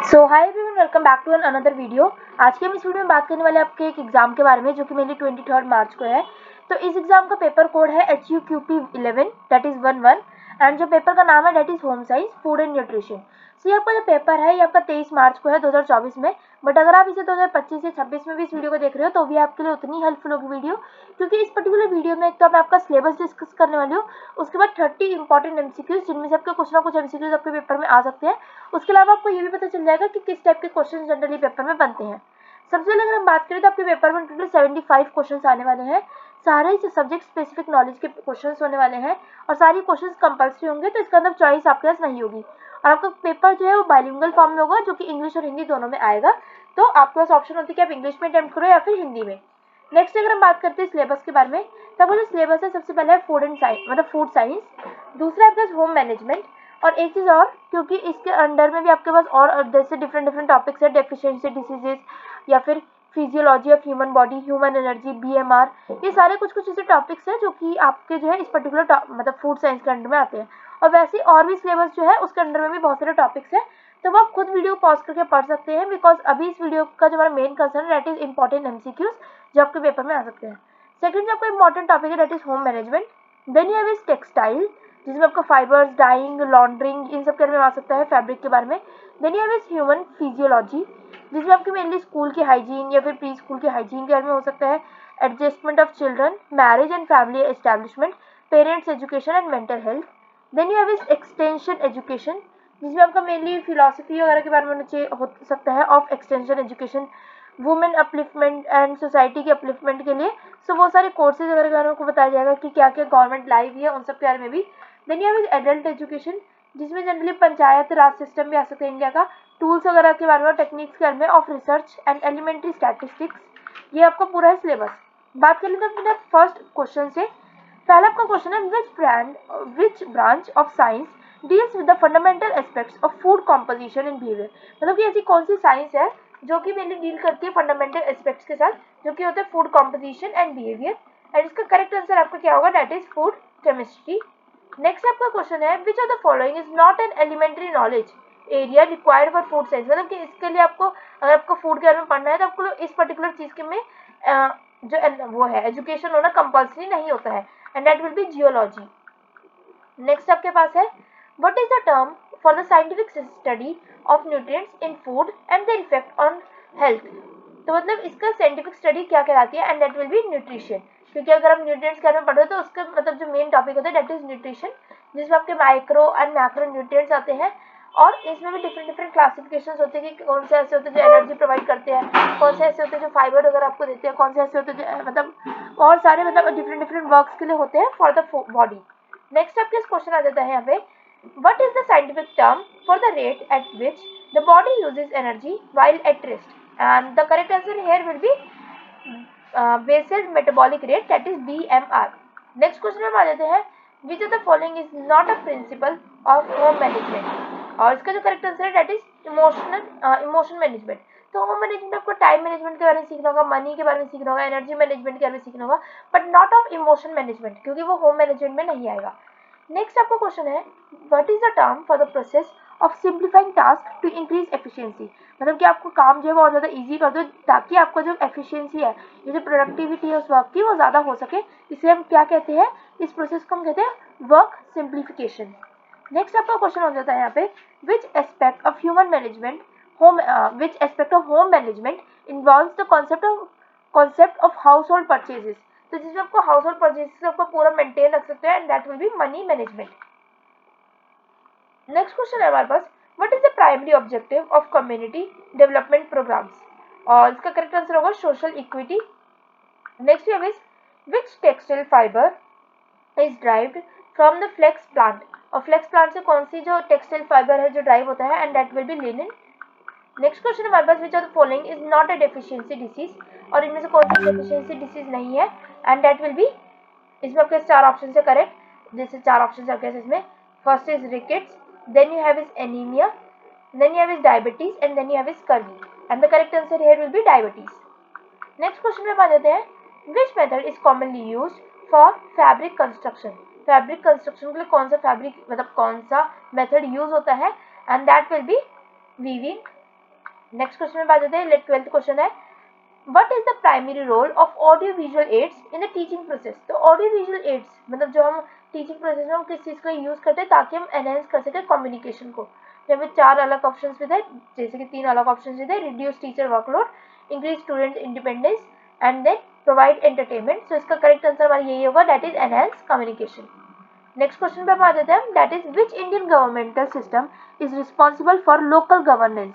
So hi everyone, welcome back to another video. आज के हम इस वीडियो में बात करने वाले आपके एक एग्जाम के बारे में जो कि मेनली 23 मार्च को है। तो इस एग्जाम का पेपर कोड है HUQP11 दैट इज 11 एंड जो पेपर का नाम है that is home science food and nutrition. So ये आपका जो पेपर है ये आपका 23 मार्च को है 2024 में, बट अगर आप इसे 2025 या 26 में भी इस वीडियो को देख रहे हो तो भी आपके लिए उतनी हेल्पफुल होगी वीडियो, क्योंकि इस पर्टिकुलर वीडियो में एक तो मैं आपका सिलेबस डिस्कस करने वाली हूँ, उसके बाद 30 इंपॉर्टेंट एमसीक्यूज जिनमें से आपके कुछ ना कुछ एमसीक्यूज आपके पेपर में आ सकते हैं। उसके अलावा आपको ये भी पता चल जाएगा कि किस टाइप के क्वेश्चन जनरली पेपर में बनते हैं। सबसे पहले अगर हम बात करें तो आपके पेपर में टोटल 75 क्वेश्चन आने वाले हैं। सारे सब्जेक्ट स्पेसिफिक नॉलेज के क्वेश्चंस होने वाले हैं और सारी क्वेश्चंस कंपल्सरी होंगे, तो इसका अंदर चॉइस आपके पास नहीं होगी। और आपका पेपर जो है वो बाइलिंगुअल फॉर्म में होगा, जो कि इंग्लिश और हिंदी दोनों में आएगा। तो आपके पास ऑप्शन होती है कि आप इंग्लिश में अटेम्प्ट करो या फिर हिंदी में। नेक्स्ट अगर हम बात करते हैं सिलेबस के बारे में, तो आपका जो सिलेबस है सबसे पहले है फूड एंड साइंस मतलब फूड साइंस, दूसरा आपके पास होम मैनेजमेंट, और एक चीज़ और, क्योंकि इसके अंडर में भी आपके पास और जैसे डिफरेंट टॉपिक्स है, डेफिशिएंसी डिसीजेस या फिर physiology of human body, human energy, BMR, ये सारे कुछ ऐसे टॉपिक्स हैं जो कि आपके जो है इस पर्टिकुलर मतलब फूड साइंस के अंडर में आते हैं। और वैसे और भी सिलेबस जो है उसके अंडर में भी बहुत सारे टॉपिक्स हैं, तो वो आप खुद वीडियो पॉज करके पढ़ सकते हैं, बिकॉज अभी इस वीडियो का जो हमारा मेन कंसर्न है दैट इज इंपॉर्टेंट एमसीक्यूज जो आपके पेपर में आ सकते हैं। सेकंड जो आपका इंपॉर्टेंट टॉपिक है that is home management. Then you have is textile, जिसमें आपका फाइबर्स, डाइंग, लॉन्ड्रिंग, इन सब के बारे में आ सकता है, फैब्रिक के बारे में। Then you have is human physiology, जिसमें आपके मेनली स्कूल की हाइजीन या फिर प्री स्कूल की हाइजीन के बारे में हो सकता है, adjustment of children, marriage and family establishment, parents education and mental health. Then you have is extension education, जिसमें आपका मेनली फिलोसफी वगैरह के बारे में हो सकता है of extension education, women upliftment and society के अपलिफ्टमेंट के लिए। सो वो सारे कोर्सेज वगैरह के बारे में आपको बताया जाएगा कि क्या क्या गवर्नमेंट लाइव है उन सब के बारे में भी। Then you have is adult education, जिसमें जनरली पंचायत राज सिस्टम भी आ सकते हैं इंडिया का, टूल्स वगैरह के बारे में, टेक्निक्स के बारे में, of research and elementary statistics. ये आपका पूरा है सिलेबस। बात कर लेते हैं अपने फर्स्ट क्वेश्चन से। पहला आपका क्वेश्चन है which branch of science deals with the fundamental aspects of food composition and behaviour. मतलब कि ऐसी कौन सी साइंस है जो कि मेनली डील करती है फंडामेंटल एस्पेक्ट्स के साथ, जो कि होते हैं food composition and behaviour. And इसका करेक्ट आंसर आपका क्या होगा, that is food chemistry. Next आपका क्वेश्चन है which of the following is not an elementary knowledge area required for food science. मतलब कि इसके लिए आपको, अगर आपको फूड के बारे में पढ़ना है तो आपको इस पर्टिकुलर चीज के में जो वो है एजुकेशन होना कंपल्सरी नहीं होता है, and that will B geology. Next आपके पास है what is the term for the scientific study of nutrients in food and the effect on health. तो मतलब इसका साइंटिफिक स्टडी क्या कहलाती है, and that will B nutrition, क्योंकि अगर हम न्यूट्रिएंट्स के बारे में पढ़ रहे हो तो उसका मतलब जो मेन टॉपिक होता है दैट इज न्यूट्रिशन, जिसमें आपके माइक्रो एंड मैक्रो न्यूट्रिएंट्स आते हैं, और इसमें भी डिफरेंट क्लासिफिकेशंस होते हैं कि कौन से ऐसे होते हैं जो एनर्जी प्रोवाइड करते हैं, कौन से ऐसे होते हैं जो फाइबर वगैरह आपको देते हैं, कौन से ऐसे होते हैं जो मतलब और सारे मतलब डिफरेंट वर्क्स के लिए होते हैं फॉर द बॉडी। नेक्स्ट आपके क्वेश्चन आ जाता है यहाँ पे what is the scientific term for the rate at which the body uses energy while at rest, and the correct answer here will be basal metabolic rate that is BMR। Next question में आ जाते हैं which of the following is not a principle of home management, और इसका जो correct answer है that is emotion management. तो home management आपको टाइम मैनेजमेंट के बारे में सीखना होगा, मनी के बारे में सीखना होगा, एनर्जी मैनेजमेंट के बारे में सीखना होगा, but not of emotion management, क्योंकि वो होम मैनेजमेंट में नहीं आएगा। नेक्स्ट आपका क्वेश्चन है what is the term for the process of simplifying task to increase efficiency. मतलब कि आपको काम जो है वो और ज़्यादा इजी कर दो ताकि आपका जो एफिशिएंसी है, ये जो प्रोडक्टिविटी है उस वर्क की, वो ज़्यादा हो सके। इसे हम क्या कहते हैं, इस प्रोसेस को हम कहते हैं वर्क सिंप्लीफिकेशन। नेक्स्ट आपका क्वेश्चन हो जाता है यहाँ पे which aspect of human management which aspect of home management involves the concept of household purchases। तो जिसमें आपको हाउस होल्ड परचेजेस आपको पूरा मेंटेन रख सकते हैं, and that will be money management. Next question है हमारे पास what is the primary objective of community development programmes, और इसका करेक्ट आंसर होगा सोशल इक्विटी। नेक्स्ट है which textile fibre is derived from the flax plant, और flax plant से कौन सी जो टेक्सटाइल फाइबर है जो ड्राइव होता है, and that will be linen. Next question हमारे पास which of the following is not a deficiency disease, और इनमें से कौन सी डेफिशिएंसी डिसीज नहीं है, एंड दैट विल बी, इसमें आपके 4 ऑप्शन है करेक्ट, जैसे 4 ऑप्शन आपके इसमें first is rickets, then you have is anaemia, then you have is diabetes, and then you have is scurvy, and the correct answer here will be diabetes. Next question में आ जाते हैं which method is commonly used for fabric construction. Fabric construction के लिए कौन सा fabric मतलब कौन सा मेथड यूज होता है, and that will be weaving, next question में बात करते हैं, 12th क्वेश्चन है, what is the primary role of audio visual aids in the teaching process. तो ऑडियो विजुअल एड्स मतलब जो हम टीचिंग प्रोसेस में हम किस चीज़ का यूज़ करते हैं ताकि हम एनहेंस कर सकें कम्युनिकेशन को। जब में 4 अलग ऑप्शन भी थे, जैसे कि 3 अलग ऑप्शन भी थे, reduce teacher workload, increase student independence and then provide entertainment. So इसका करेक्ट आंसर हमारा यही होगा, that is enhance communication. Next question पे हम आ जाते हैं, that is which Indian governmental system is responsible for local governance.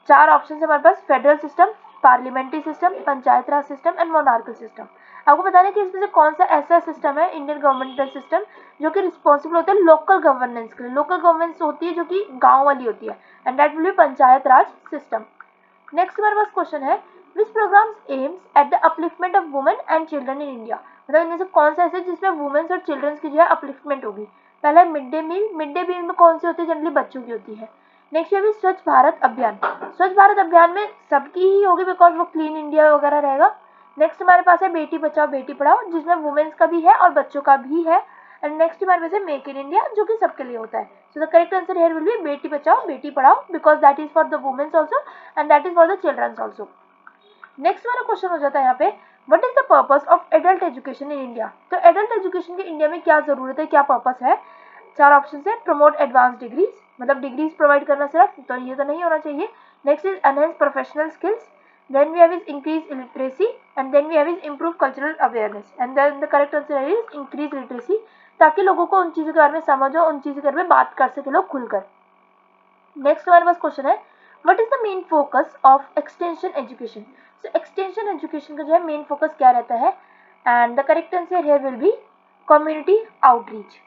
4 option है हमारे पास, federal system, parliamentary system, panchayat raj system and monarchal system. आपको बताना है कि इसमें से कौन सा ऐसा सिस्टम है इंडियन गवर्नमेंटल सिस्टम जो कि रिस्पॉन्सिबल होता है लोकल गवर्नेंस के लिए। लोकल गवर्नेंस होती है जो कि गांव वाली होती है, and that will be panchayat raj system. Next हमारे पास क्वेश्चन है, which programmes aims at the upliftment of women and children in India. मतलब इनमें से कौन सा ऐसे जिसमें वुमेन्स और चिल्ड्रंस की जो है अपलिफ्टमेंट होगी। पहला है mid day meal. Mid day meal में कौन सी होती है, जनरली बच्चों की होती है। नेक्स्ट है स्वच्छ भारत अभियान। स्वच्छ भारत अभियान में सबकी ही होगी बिकॉज वो क्लीन इंडिया वगैरह रहेगा। नेक्स्ट हमारे पास है बेटी बचाओ बेटी पढ़ाओ, जिसमें वुमेन्स का भी है और बच्चों का भी है। एंड नेक्स्ट हमारे पास है मेक इन इंडिया, जो कि सबके लिए होता है। So the correct answer here will be Beti Bachao Beti Padhao, because that is for the womens also and that is for the childrens also. Next वाला क्वेश्चन हो जाता है यहाँ पे, what is the purpose of adult education in India. तो adult education की India में क्या जरूरत है, क्या पर्पस है। 4 ऑप्शन है, प्रमोट एडवांस डिग्रीज, मतलब डिग्रीज प्रोवाइड करना सिर्फ, तो ये तो नहीं होना चाहिए। Next is enhance professional skills, then we have is increase literacy and then we have is improve cultural awareness and then the correct answer is increase literacy, ताकि लोगों को उन चीज़ों के बारे में समझ हो, उन चीज़ों के बारे में बात कर सके लोग खुलकर। नेक्स्ट हमारे पास क्वेश्चन है, what is the main focus of extension education. So extension education का जो है मेन फोकस क्या रहता है, and the correct answer here will B community outreach.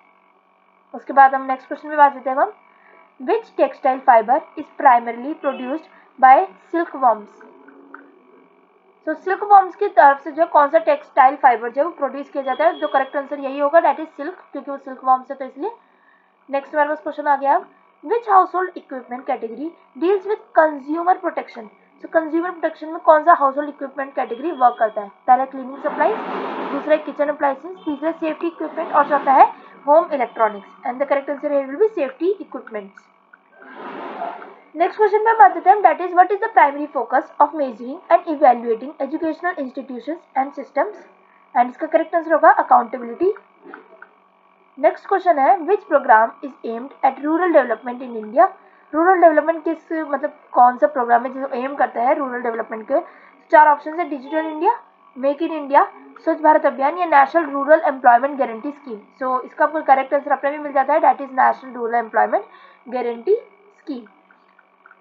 उसके बाद हम नेक्स्ट क्वेश्चन में बात करते हैं हम, which textile fibre is primarily produced by silk worms. तो सिल्क वॉर्म्स की तरफ से जो कौन सा टेक्सटाइल फाइबर जो प्रोड्यूस किया जाता है, जो करेक्ट आंसर यही होगा, दैट इज सिल्क, क्योंकि वो सिल्क वॉर्म्स है तो इसलिए। नेक्स्ट हमारे पास क्वेश्चन आ गया, विच house hold equipment category deals with consumer protection. तो कंज्यूमर प्रोटेक्शन में कौन सा house hold equipment category work करता है। पहला क्लीनिंग सप्लाईज, दूसरा किचन अप्लायंसेस, तीसरा सेफ्टी इक्विपमेंट और चौथा है home electronics, and the correct answer here will B safety equipments. Next question में बात करते हैं, that is what is the primary focus of measuring and evaluating educational institutions and systems, and इसका correct answer होगा accountability. Next question है, विच programme is aimed at rural development in India. Rural development किस मतलब कौन सा programme है जो M करता है रूरल डेवलपमेंट के। 4 ऑप्शन है, digital India, make in India, Swachh Bharat Abhiyan या national rural employment guarantee scheme. So इसका आपको करेक्ट आंसर अपने भी मिल जाता है, that is national rural employment guarantee scheme.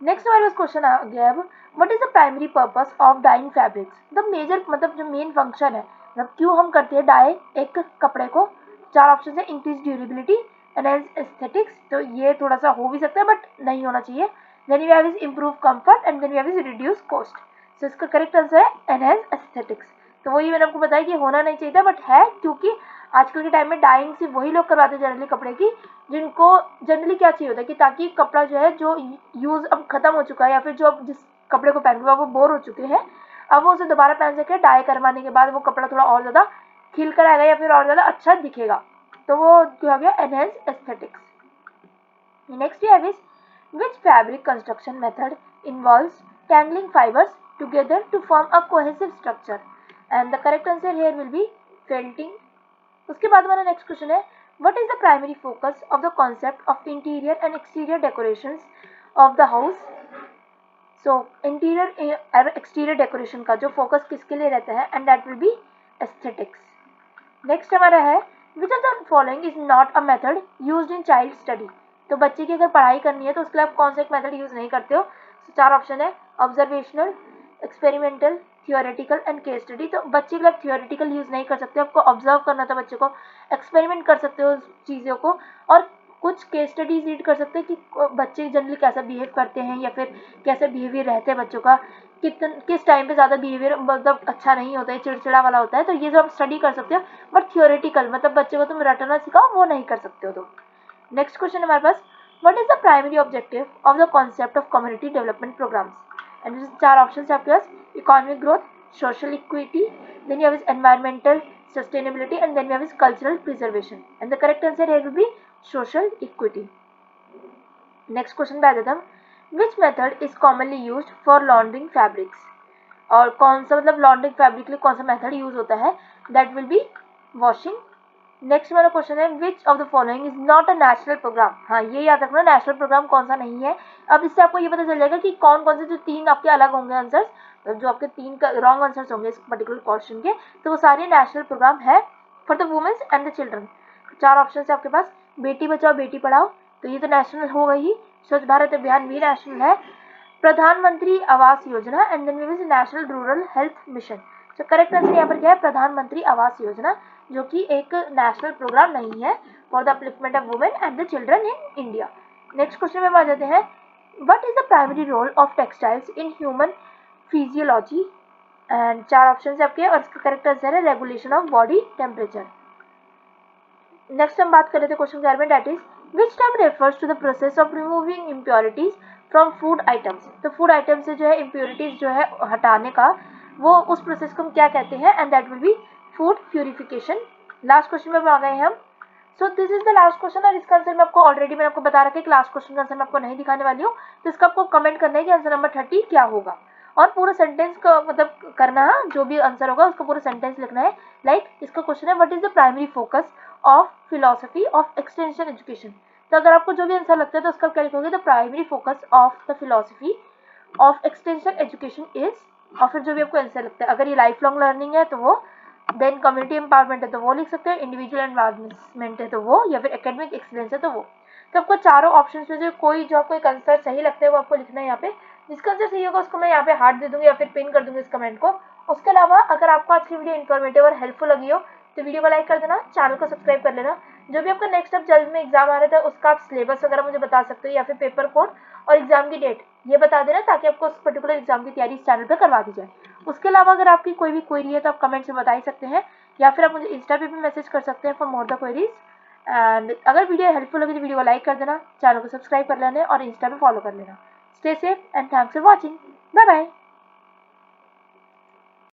Next हमारे पास क्वेश्चन आ गया अब, what is the primary purpose of dyeing fabrics. The major मतलब जो मेन फंक्शन है, मतलब क्यों हम करते हैं डाई एक कपड़े को। 4 ऑप्शन है, इंक्रीज ड्यूरेबिलिटी, एनहेंस एस्थेटिक्स, तो ये थोड़ा सा हो भी सकता है बट नहीं होना चाहिए। Then we have is improve comfort and then we have is reduce cost. So इसका करेक्ट आंसर है एनहेंस एस्थेटिक्स। तो वही मैंने आपको बताया कि होना नहीं चाहिए था बट है, क्योंकि आजकल के टाइम में डाइंग सिर्फ वही लोग करवाते हैं जनरली कपड़े की, जिनको जनरली क्या चाहिए होता है कि ताकि कपड़ा जो है जो यूज अब खत्म हो चुका है या फिर जो अब जिस कपड़े को पहन हुआ वो बोर हो चुके हैं, अब वो उसे दोबारा पहन सके। डाई करवाने के बाद वो कपड़ा थोड़ा और ज़्यादा खिल कर आएगा या फिर और ज़्यादा अच्छा दिखेगा, तो वो क्या हो गया, एनहेंस एस्थेटिक्स। नेक्स्ट है which fabric construction method involves tangling fibers together to form a cohesive structure, and the correct answer here will be felting। उसके बाद हमारा नेक्स्ट क्वेश्चन है, what is the primary focus of the concept of interior and exterior decorations of the house. So interior और exterior decoration का जो focus किसके लिए रहता है, and that will B aesthetics. Next हमारा है, which of the following is not a method used in child study. तो बच्चे की अगर पढ़ाई करनी है तो उसके लिए आप कौन सा एक मेथड यूज नहीं करते हो। 4 ऑप्शन है, observational, experimental, theoretical and case study. तो बच्चे के लिए थियोरेटिकल यूज नहीं कर सकते, आपको ऑब्जर्व करना था बच्चे को, एक्सपेरिमेंट कर सकते हो चीज़ों को, और कुछ केस स्टडीज रीड कर सकते हैं कि बच्चे जनरली कैसा बिहेव करते हैं या फिर कैसा बिहेवियर रहते हैं बच्चों का, किस टाइम पे ज़्यादा बिहेवियर मतलब अच्छा नहीं होता है, चिड़चिड़ा वाला होता है, तो ये सब स्टडी कर सकते हो। बट थियोरेटिकल मतलब बच्चे को तुम रटना सिखाओ वो नहीं कर सकते हो। तो नेक्स्ट क्वेश्चन हमारे पास, what is the primary objective of the concept of community development programmes, and 4 option है आपके पास, economic growth, social equity, then you have is environmental sustainability and then we have is cultural preservation, and the correct answer here will be social equity। next question पे आ जाता हूँ, विच method is commonly used for laundering fabrics, और कौन सा मतलब laundering fabric के लिए कौन सा मेथड यूज होता है, that will be washing. Next वाला क्वेश्चन है which of the following is not a national program. हाँ, ये याद रखना नेशनल प्रोग्राम कौन सा नहीं है। अब इससे आपको ये पता चल जाएगा कि कौन कौन से जो 3 आपके अलग होंगे आंसर्स, जो आपके 3 रॉन्ग आंसर्स होंगे इस पर्टिकुलर क्वेश्चन के, तो वो सारे नेशनल प्रोग्राम है for the womens and the children. 4 option है आपके पास, बेटी बचाओ बेटी पढ़ाओ, तो ये तो नेशनल हो गई ही। स्वच्छ भारत अभियान भी नेशनल है। Pradhanmantri Awas Yojana and then we national rural health mission. तो करेक्ट आंसर यहाँ पर क्या है, प्रधानमंत्री आवास योजना, जो कि एक नेशनल प्रोग्राम नहीं है for the upliftment of women and the children in India. Next question में आ जाते हैं, what is the primary role of textiles in human physiology, and 4 option है आपके, और इसका करेक्ट आंसर है regulation of body temperature. Next हम बात कर रहे थे क्वेश्चन के में, that is which term refers to the process of removing impurities from food items. तो फूड आइटम से जो है इम्प्योरिटीज जो है हटाने का, वो उस प्रोसेस को हम क्या कहते हैं, and that will B food purification. Last question में आ गए हम। So this is the last question, और इसका आंसर मैं आपको ऑलरेडी मैंने आपको बता रखा है कि लास्ट क्वेश्चन का आंसर मैं आपको नहीं दिखाने वाली हूँ, तो इसका आपको कमेंट करना है कि आंसर नंबर 30 क्या होगा, और पूरा सेंटेंस का मतलब करना है, जो भी आंसर होगा उसका पूरा सेंटेंस लिखना है। लाइक इसका क्वेश्चन है what is the primary focus of philosophy of extension education. तो अगर आपको जो भी आंसर लगता है तो उसका क्या लिखोगे, the primary focus of the philosophy of extension education is, और फिर जो भी आपको आंसर लगता है, अगर ये लाइफ लॉन्ग लर्निंग है तो वो, देन कम्युनिटी एम्पावरमेंट है तो वो लिख सकते हैं, इंडिविजुअल एनवायरमेंट है तो वो, या फिर एकेडमिक एक्सीलेंस है तो वो। तो आपको चारों ऑप्शन में से कोई जो आपको एक आंसर सही लगता है वो आपको लिखना है यहाँ पे। जिसका आंसर सही होगा उसको मैं यहाँ पे हार्ट दे दूंगी या फिर पिन कर दूंगी इस कमेंट को। उसके अलावा अगर आपको आज की वीडियो इन्फॉर्मेटिव और हेल्पफुल लगी हो तो वीडियो को लाइक कर देना, चैनल को सब्सक्राइब कर लेना। जो भी आपका नेक्स्ट अब जल्द में एग्जाम आ रहा था उसका आप सिलेबस वगैरह मुझे बता सकते हो, या फिर पेपर कोड और एग्जाम की डेट ये बता देना, ताकि आपको उस पर्टिकुलर एग्जाम की तैयारी इस चैनल पर करवा दी जाए। उसके अलावा अगर आपकी कोई भी क्वेरी है तो आप कमेंट से बता ही सकते हैं, या फिर आप मुझे इंस्टा पे भी मैसेज कर सकते हैं for more the queries. And अगर वीडियो हेल्पफुल लगी तो वीडियो को लाइक कर देना, चैनल को सब्सक्राइब कर लेना और इंस्टा पे फॉलो कर लेना। Stay safe and thanks for watching. Bye bye.